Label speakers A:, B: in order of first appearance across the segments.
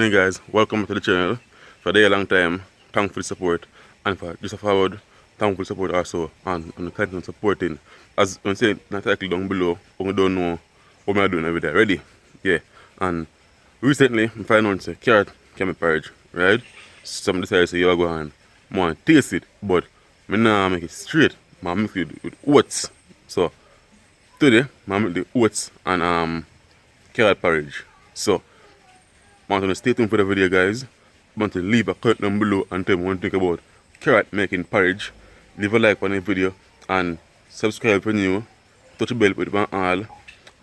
A: Morning guys, welcome to the channel. For a long time, thanks for the support, and for just a forward, thanks for the support also, and the content supporting. As I'm saying, that title down below, we don't know what I'm doing every day. Ready? Yeah. And recently, I found out say carrot can be porridge, right? Some decided to say you're going to taste it, but I now make it straight. I mix it with oats. So today, I make the oats and carrot porridge. So I want to stay tuned for the video guys. I want to leave a comment down below and tell me what you think about carrot making porridge. Leave a like on the video and subscribe if you're new. Touch the bell with all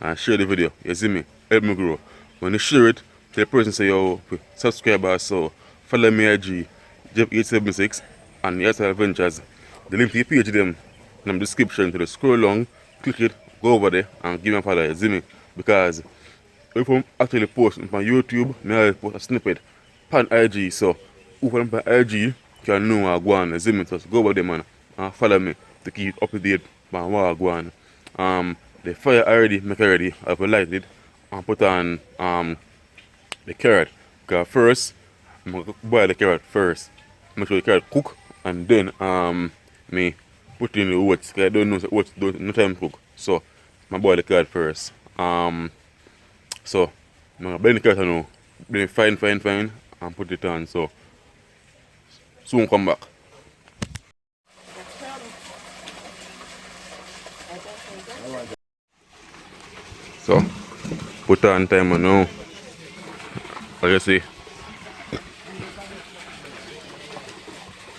A: and share the video. You see me? Help me grow. When you share it, tell the person say yo subscriber, so follow me IG Jeff876 and Yes Adventures. The link to the page them in the description, to the scroll along, click it, go over there and give me a follow, you see me? Because if I'm actually posting on YouTube, I post a snippet on IG, so who on IG can know what I go on, you see me? So go over there man and follow me to keep up to date on what I go on. The fire already make ready, I've lighted it and put on the carrot. Because first, I'm going to boil the carrot first. Make sure the carrot cook and then me put in the oats. Because I don't know the oats don't no time cook. So I boil the carrot first. So I'm going to blend the carrot now. Blend it fine and put it on. So soon come back. So put on timer now. As you see,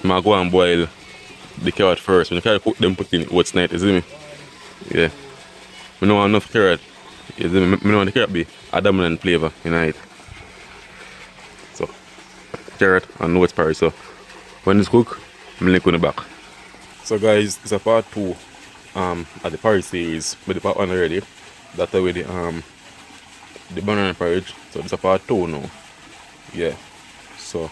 A: I'm go and boil the carrot first. When the carrot cook, then put in oats night, you see me? Yeah. I don't want enough carrot. You see me? I don't want the carrot be a dominant flavor in it. So carrot and oats porridge. So when it's cooked, I'm link on the back. So guys, it's a part 2 at the porridge series. But the part 1 already. That's the way the banana porridge. So it's a part 2 now. Yeah. So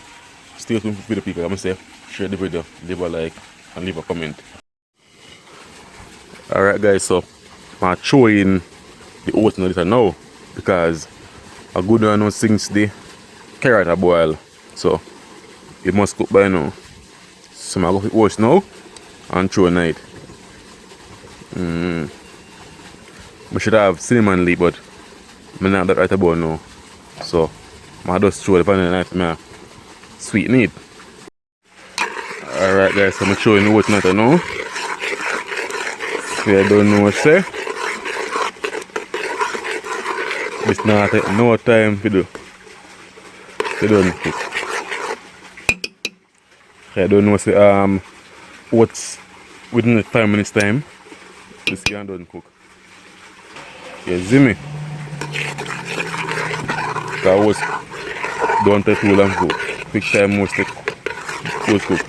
A: stay tuned with the people. I'm gonna say share the video, leave a like and leave a comment. Alright guys, so I'm throwing the oats in this now because a good one now since the carrot are boil. So it must cook by now. So I'm going to oats now and throw night. I should have cinnamon leaf, but I'm not that right about now. So I just throw the vanilla knife to sweeten it. Alright guys, so I'm showing you what's not now. So I don't know what to say. It's not take no time to do. So don't cook. I don't know what to say what's within 5 minutes time. This can don't cook. You see me? That was don't take too long to cook. Quick time mostly was cook.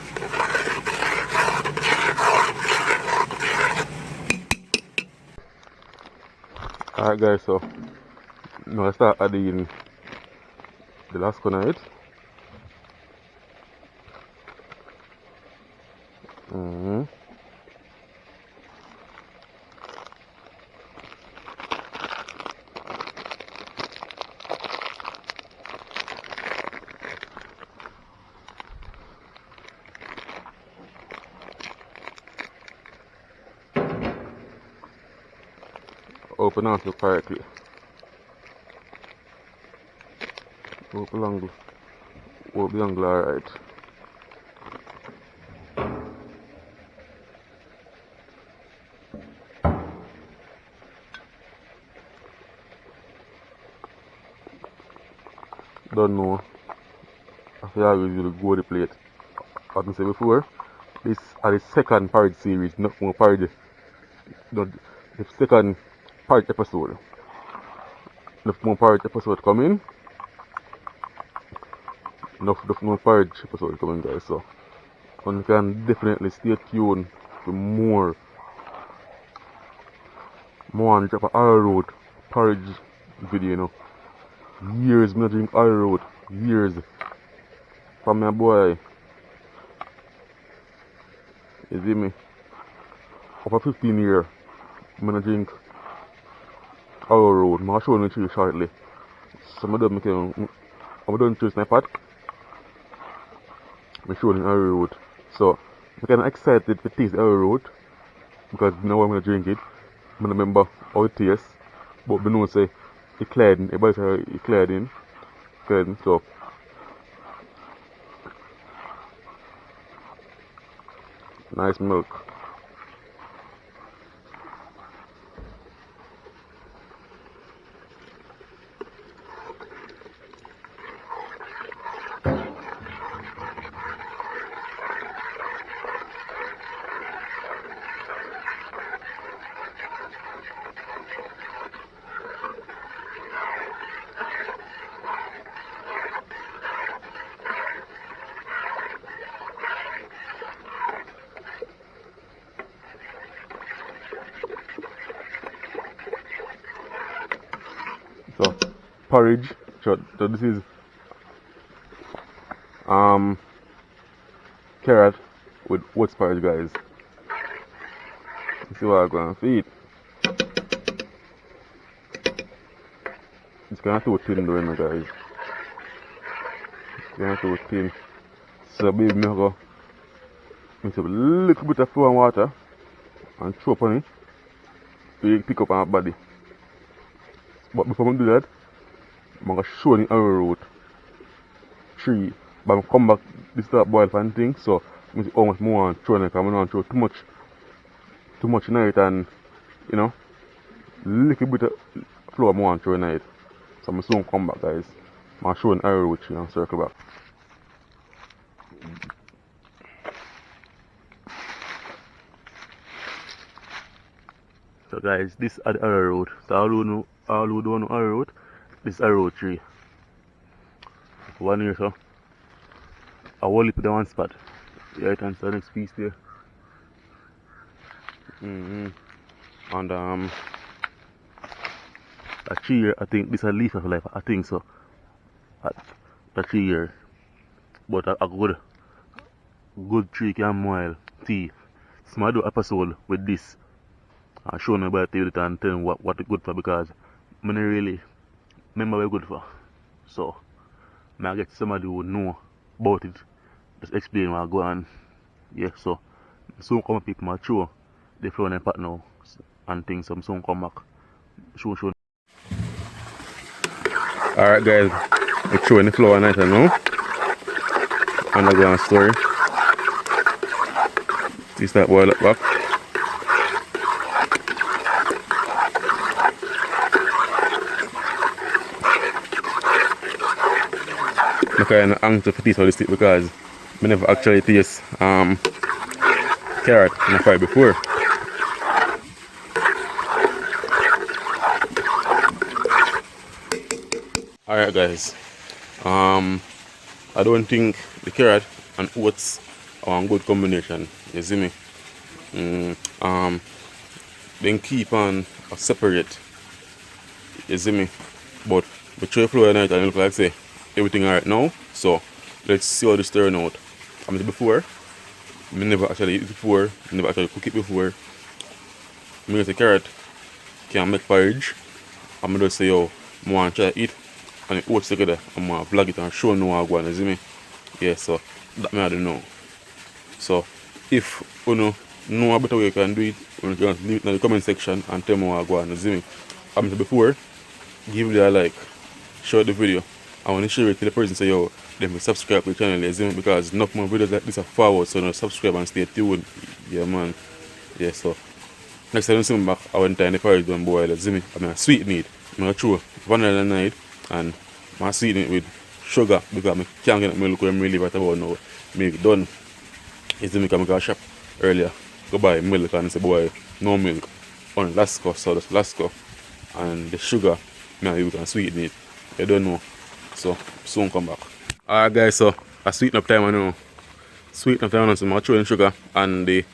A: Alright guys, so now I start adding the last corner of it. Open out the correctly. Open angle. Open angle, alright. Don't know. I feel I usually go the plate. As I said before, this is the second porridge series, not more porridge. The second porridge episode. The more porridge episode coming. Enough more porridge episode coming guys, so one can definitely stay tuned for more on drop of arrowroot porridge video, you know. Years me not drink arrowroot, years. From my boy. You see me? Over 15 years I'm gonna drink arrowroot. I'll show you shortly. Some of them I'm done choose my pot. I'm showing arrowroot. So I'm kind of excited to taste the arrowroot because you know I'm gonna drink it. I don't remember how it tastes, but I know say it cleared in. Everybody say it cleared in. So nice milk. So porridge. So this is carrot with oats porridge, guys. Let's see what I'm gonna feed. It's kind of too thin though, you know, guys. It's kind of too thin. So baby, me go mix up a little bit of flour and water and throw up on it to pick up on our body. But before I do that, I'm gonna show the arrowroot tree. But I'm come back this start boil and thing, so I see how much more and throw in it, because I don't want to throw too much in it, and you know, little bit of flour more and throw in it. So I'm soon come back, guys. I'm showing arrowroot tree and circle back. So guys, this is the arrowroot. So all who don't know arrowroot, this is arrowroot tree. One here, so I will put the one spot. Yeah, it the next piece there. And a tree here, I think this is a leaf of life. I think so. A tree here, but a good tree can boil tea. So I do episode with this. I show you about it and tell you what it's good for, because I don't really remember what it's good for. So I get somebody who know about it, just explain what I go on. Yeah, so soon come pick my show the flour in the pot now and things, so soon come back. Show. Alright guys, I'm showing the flour night now. And I go on story. This that boil up back. I'm kind of anxious to taste how this stick because I never actually taste carrot in a fry before. Alright guys, I don't think the carrot and oats are a good combination, you see me? Then keep on separate, you see me? But we try flour night and it look like say everything alright now, so let's see how this turn out. I mean before, I never actually eat it before, I never actually cook it before. I mean the carrot can make porridge. I'm just say yo, I want to try to eat and the oats together. I'm gonna vlog it and show you how I go on, you see me? Yeah, so that me I don't know. So if you know a better way you can do it, you can leave it in the comment section and tell me how I go on, you see me? I mean before, give it a like, share the video. I want to share it to the person say yo, then subscribe to the channel, you see me? Because enough more videos like this are forward, so subscribe and stay tuned. Yeah man. Yeah, so next time you see me back, I want to turn the porridge done boil, you see me? I'm gonna sweeten it. I'm gonna throw vanilla in it and I sweeten it with sugar because I can't get milk when I really right about now. Milk done. You see me, because I go shop earlier, go buy milk and say boy, no milk. On Lasco, so that's Lasco. And the sugar, now you can sweeten it. You don't know. So soon come back. Alright guys, so I sweeten up time I know. Sweeten up time I know, so I throw in sugar and the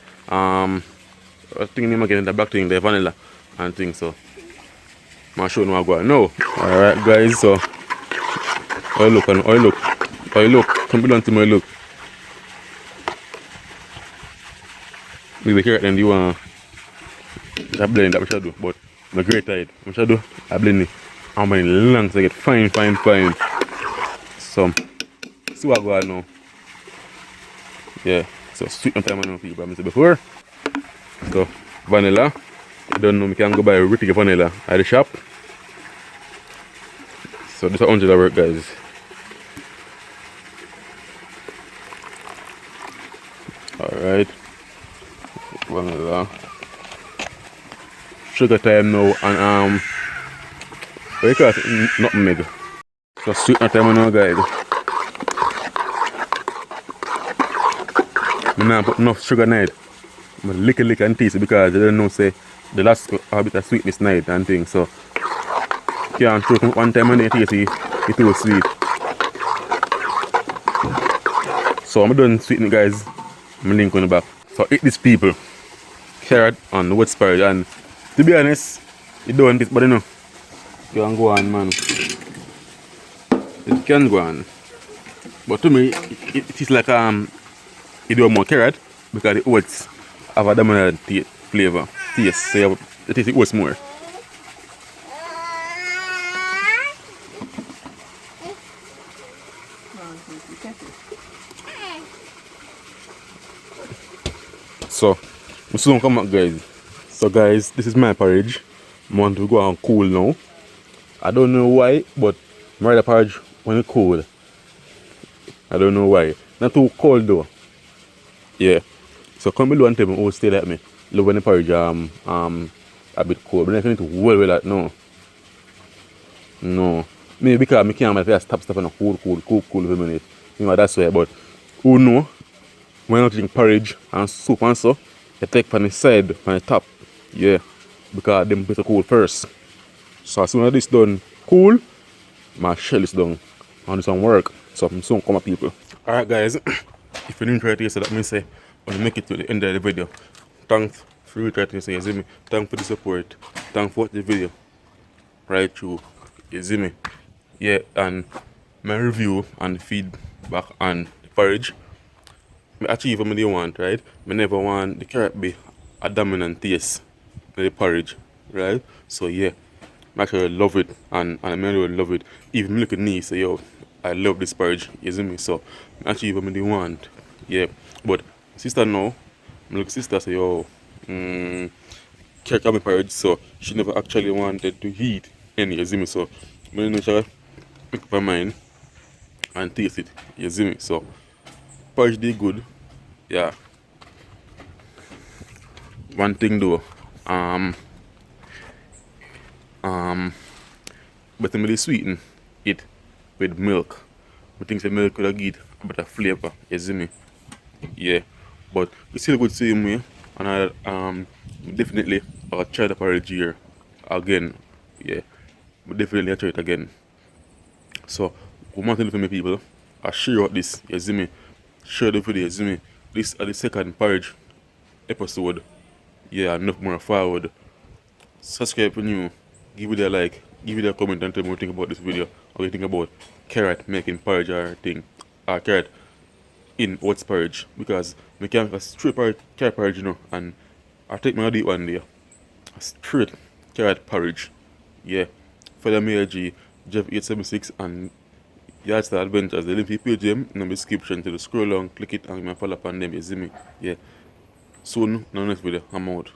A: thing name again, the black thing, the vanilla and things, so I'm show you how I go now. Alright guys, so oil look, come down to my look. We will hear it and you want to blend that we shall do, but the great tide, we shall do, I blend it. I'm going long so I get fine. some. See what I go on now. Yeah, so sweeten time I know people I mentioned before. So vanilla. You don't know, we can go buy Ricky vanilla at the shop. So this is $100 guys. Alright. Vanilla. Sugar time now and what you call it? Nutmeg. So sweeten time now guys. I'm not put enough sugar in it. I'm lick and taste it because they don't know say the last a bit of sweetness in it and things. So you can't throw it one time and then taste it, it's too sweet. So I'm done sweetening guys. I'm link on the back. So eat this people. Carrot and oat porridge, and to be honest, you don't this but you know. You can go on man. It can go on. But to me it is like you do more carrot because the oats have a dominant flavor. Taste. So you have to taste the oats more. So we soon come back guys. So guys, this is my porridge. I want to go and cool now. I don't know why, but I like the porridge when it's cold. I don't know why. Not too cold though. Yeah. So come below and tell me who stay like me. Love when the porridge a bit cold. But I need to well like no. No. Maybe because I can't if I stop and cool for a minute. You know that's why, but who know when I drink porridge and soup and so, you take from the side, from the top. Yeah. Because them better cool first. So as soon as this done cool, my shell is done. And do some work. So I'm soon come up people. Alright guys, if you didn't try to say that means say when you make it to the end of the video. Thanks for you trying to say, you see me. Thanks for the support. Thanks for watching the video. Right through. You see me. Yeah, and my review and feedback on the porridge. I achieve what I want, right? I never want the carrot be a dominant taste in the porridge, right? So yeah, I actually love it and I really love it. Even look at me say yo, I love this porridge, you see me? So I achieve what I want. Yeah. But sister now, my little sister say yo, carrot have porridge, so she never actually wanted to eat any, you see me? So I know she make up her mind and taste it, you see me? So porridge did good. Yeah. One thing though, but I really sweeten it with milk. I think the milk would have give a better flavor, you see me? Yeah. But it's still good same way. And I definitely I'll try the porridge here again. Yeah. But definitely I'll try it again. So what want to do for me people, I share out this, you see me? Share the video, you see me? This is the second porridge episode. Yeah, enough more forward. Subscribe when you give it a like, give it a comment and tell me what you think about this video. Or you think about carrot making porridge or thing. Or carrot in oats porridge. Because we can have a straight carrot porridge, you know, and I take my eat one day. A straight carrot porridge. Yeah. Follow me IG Jeff876 and Yardstyle Adventures. The link to page them in the description. To the scroll along, click it and follow up on them, you see me? Yeah. Soon, in the next video, I'm out.